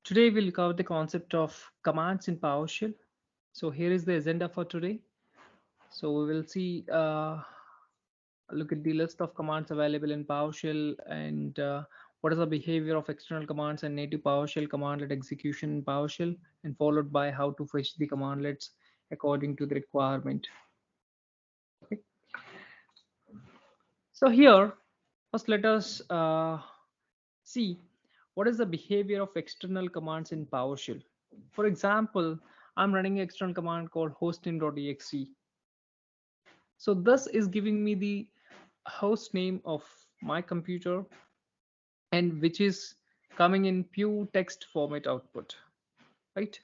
Today we'll cover the concept of commands in PowerShell. So here is the agenda for today. So we will see, look at the list of commands available in PowerShell and what is the behavior of external commands and native PowerShell commandlet execution in PowerShell, and followed by how to fetch the commandlets according to the requirement. Okay. So here, first let us see what is the behavior of external commands in PowerShell. For example, I'm running an external command called hostname.exe. So this is giving me the host name of my computer, and which is coming in pure text format output, right?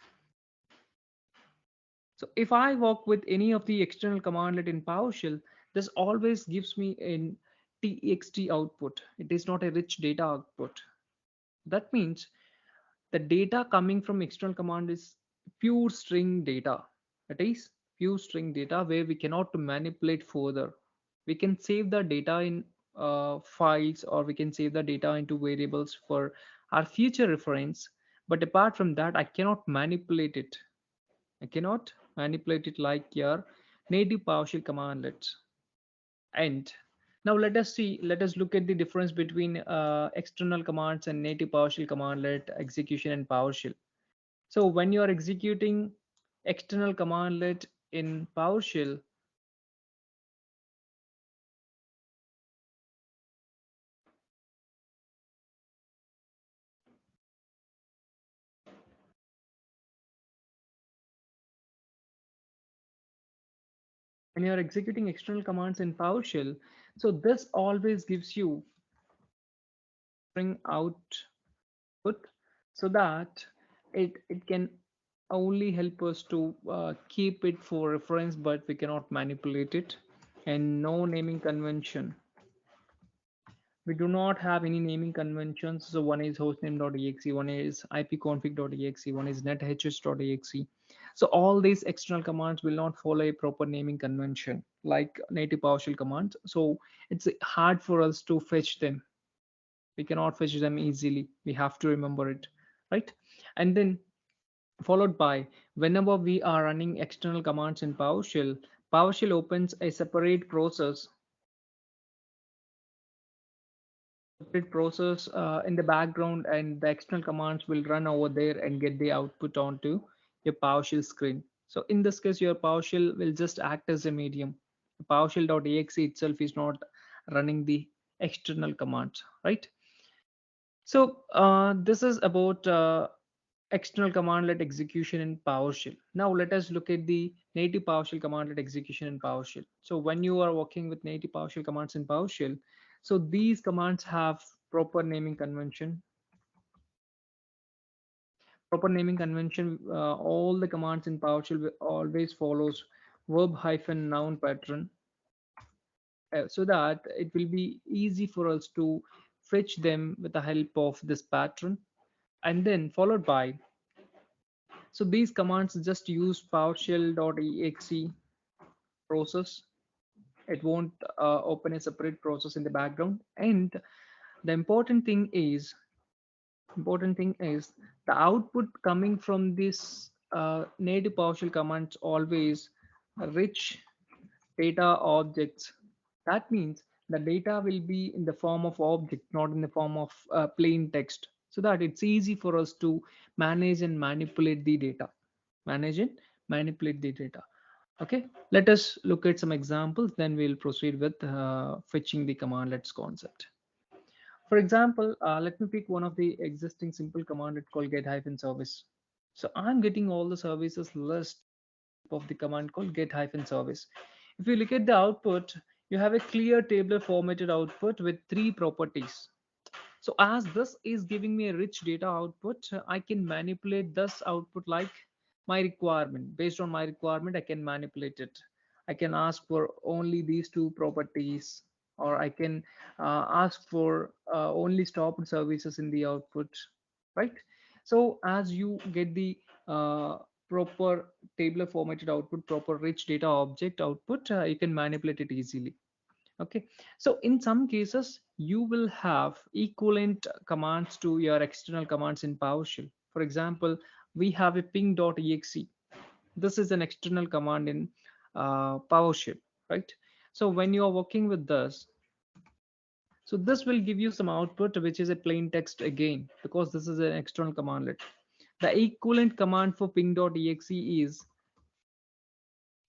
So if I work with any of the external commandlet in PowerShell, this always gives me an txt output. It is not a rich data output. That means the data coming from external command is pure string data. That is pure string data where we cannot manipulate further. We can save the data in files, or we can save the data into variables for our future reference. But apart from that, I cannot manipulate it. I cannot manipulate it like your native PowerShell commandlets. And now let us look at the difference between external commands and native PowerShell commandlet execution in PowerShell. So when you are executing external commandlet in PowerShell, when you are executing external commands in PowerShell, so this always gives you string output, so that it can only help us to keep it for reference, but we cannot manipulate it. And no naming convention, we do not have any naming conventions. So one is hostname.exe, one is ipconfig.exe, one is neths.exe. So all these external commands will not follow a proper naming convention like native PowerShell commands. So it's hard for us to fetch them. We cannot fetch them easily. We have to remember it, right? And then followed by, whenever we are running external commands in PowerShell, PowerShell opens a separate process in the background, and the external commands will run over there and get the output onto your PowerShell screen. So in this case, your PowerShell will just act as a medium. PowerShell.exe itself is not running the external commands, right? So this is about external commandlet execution in PowerShell. Now let us look at the native PowerShell commandlet execution in PowerShell. So when you are working with native PowerShell commands in PowerShell, so these commands have proper naming convention. Proper naming convention. All the commands in PowerShell always follows verb hyphen noun pattern, so that it will be easy for us to fetch them with the help of this pattern. And then followed by, so these commands just use PowerShell.exe process. It won't open a separate process in the background. And the important thing is the output coming from this native PowerShell commands always rich data objects. That means the data will be in the form of object, not in the form of plain text, so that it's easy for us to manage and manipulate the data. Manage and manipulate the data. Okay, let us look at some examples, then we'll proceed with fetching the commandlets concept. For example, let me pick one of the existing simple commandlet called get-service. So I'm getting all the services list of the command called get-service. If you look at the output, you have a clear tabular formatted output with three properties. So as this is giving me a rich data output, I can manipulate this output like my requirement. Based on my requirement, I can manipulate it. I can ask for only these two properties, or I can ask for only stopped services in the output, right? So as you get the proper tabular formatted output, proper rich data object output, you can manipulate it easily. Okay, so in some cases you will have equivalent commands to your external commands in PowerShell. For example, we have a ping.exe. This is an external command in PowerShell, right? So when you are working with this, so this will give you some output, which is a plain text again, because this is an external commandlet. The equivalent command for ping.exe is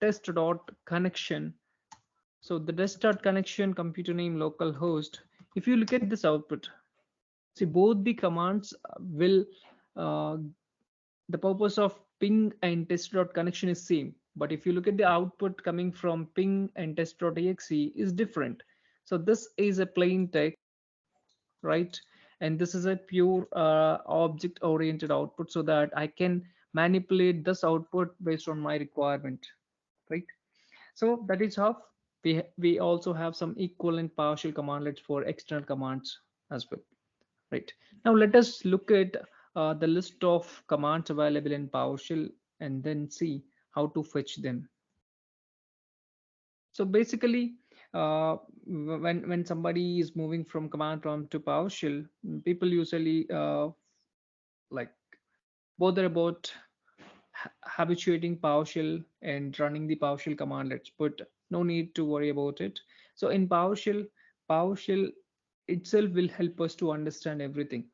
test.connection. So the test.connection, computer name, local host. If you look at this output, see both the commands will, uh, the purpose of ping and test.connection is same. But if you look at the output coming from ping and test.exe is different. So this is a plain text, right? And this is a pure object oriented output, so that I can manipulate this output based on my requirement, right? So that is how we also have some equivalent PowerShell commandlets for external commands as well, right? Now let us look at the list of commands available in PowerShell and then see how to fetch them. So basically, when somebody is moving from command prompt to PowerShell, people usually like bother about habituating PowerShell and running the PowerShell commandlets, but no need to worry about it. So in PowerShell, PowerShell itself will help us to understand everything.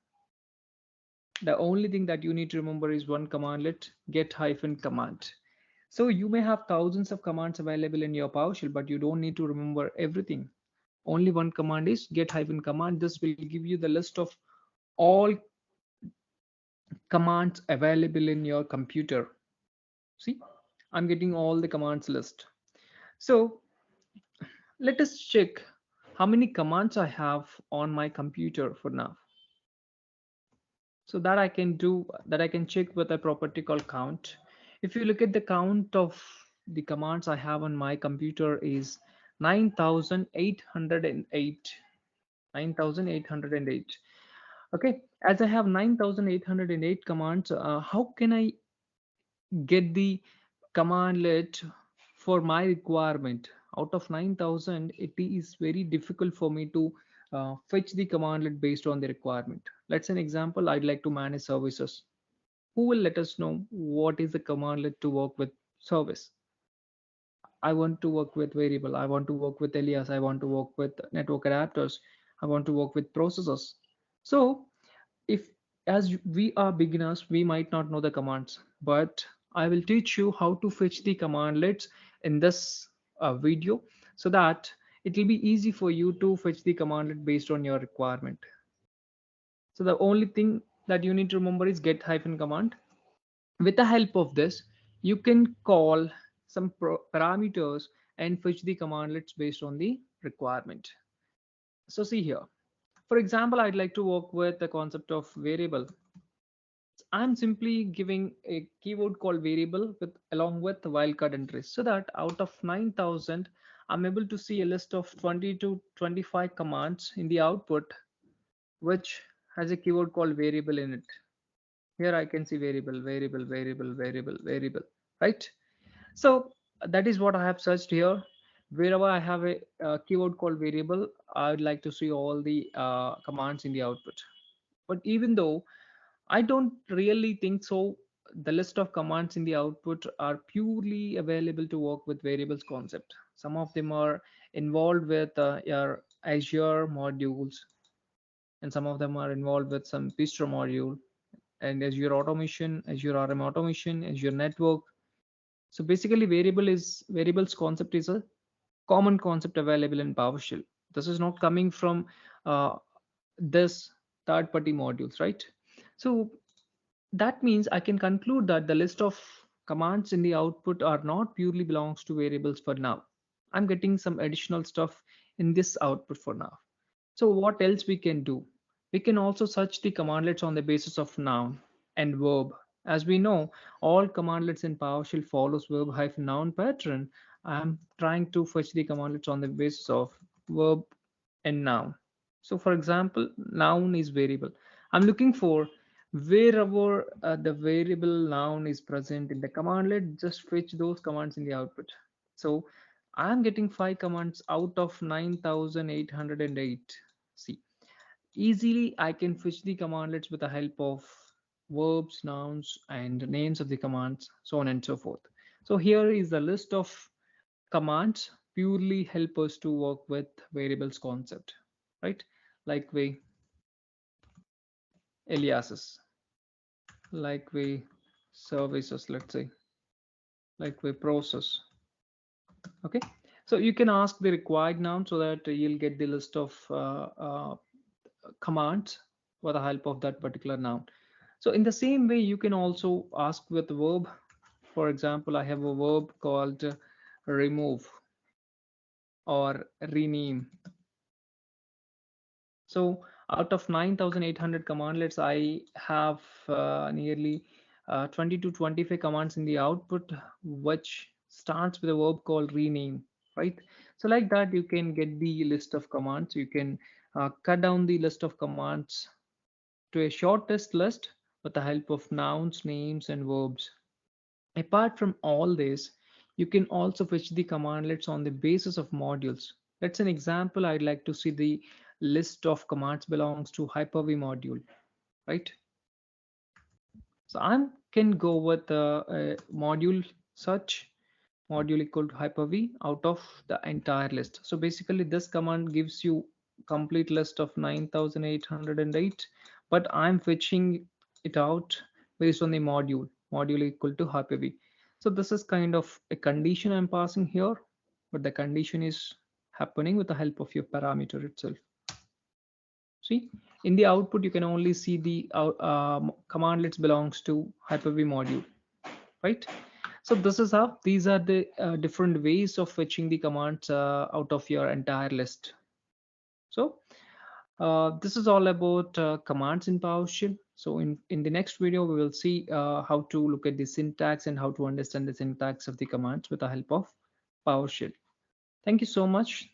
The only thing that you need to remember is one commandlet, get hyphen command. So you may have thousands of commands available in your PowerShell, but you don't need to remember everything. Only one command is get hyphen command. This will give you the list of all commands available in your computer. See, I'm getting all the commands list. So let us check how many commands I have on my computer for now. So that I can do, that I can check with a property called count. If you look at the count of the commands I have on my computer is 9808. 9808. Okay, as I have 9808 commands, how can I get the commandlet for my requirement? Out of 9000, it is very difficult for me to fetch the commandlet based on the requirement. Let's say an example, I'd like to manage services. Who will let us know what is the commandlet to work with service? I want to work with variable, I want to work with alias, I want to work with network adapters, I want to work with processors. So if, as we are beginners, we might not know the commands, but I will teach you how to fetch the commandlets in this video, so that it will be easy for you to fetch the commandlet based on your requirement. So the only thing that you need to remember is get hyphen command. With the help of this, you can call some parameters and fetch the commandlets based on the requirement. So see here, for example, I'd like to work with the concept of variable. I'm simply giving a keyword called variable with along with the wildcard entries, so that out of 9000, I'm able to see a list of 20 to 25 commands in the output, which has a keyword called variable in it. Here I can see variable, variable, variable, variable, variable, right? So that is what I have searched here. Wherever I have a, keyword called variable, I would like to see all the commands in the output. But even though I don't really think so, the list of commands in the output are purely available to work with variables concept. Some of them are involved with your Azure modules, and some of them are involved with some Bistro module, and Azure automation, Azure RM automation, Azure network. So basically, variables concept is a common concept available in PowerShell. This is not coming from this third-party modules, right? So that means I can conclude that the list of commands in the output are not purely belongs to variables for now. I'm getting some additional stuff in this output for now. So what else we can do? We can also search the commandlets on the basis of noun and verb. As we know, all commandlets in PowerShell follows verb hyphen noun pattern. I'm trying to fetch the commandlets on the basis of verb and noun. So for example, noun is variable. I'm looking for wherever the variable noun is present in the commandlet, just fetch those commands in the output. So I'm getting 5 commands out of 9808. See, easily I can fetch the commandlets with the help of verbs, nouns, and names of the commands, so on and so forth. So here is the list of commands purely help us to work with variables concept, right? Like we aliases, like we services, let's say, like we process. Okay, so you can ask the required noun so that you'll get the list of commands for the help of that particular noun. So in the same way, you can also ask with verb. For example, I have a verb called remove or rename. So out of 9,800 commandlets, I have nearly 20 to 25 commands in the output, which starts with a verb called rename, right? So like that, you can get the list of commands. You can cut down the list of commands to a shortest list with the help of nouns, names, and verbs. Apart from all this, you can also fetch the commandlets on the basis of modules. Let's an example. I'd like to see the list of commands belongs to Hyper-V module, right? So I can go with a module search module equal to Hyper-V out of the entire list. So basically this command gives you complete list of 9,808, but I'm fetching it out based on the module equal to Hyper-V. So this is kind of a condition I'm passing here, but the condition is happening with the help of your parameter itself. See, in the output, you can only see the commandlets belongs to Hyper-V module, right? So this is how these are the different ways of fetching the commands out of your entire list. So this is all about commands in PowerShell. So in the next video, we will see how to look at the syntax and how to understand the syntax of the commands with the help of PowerShell. Thank you so much.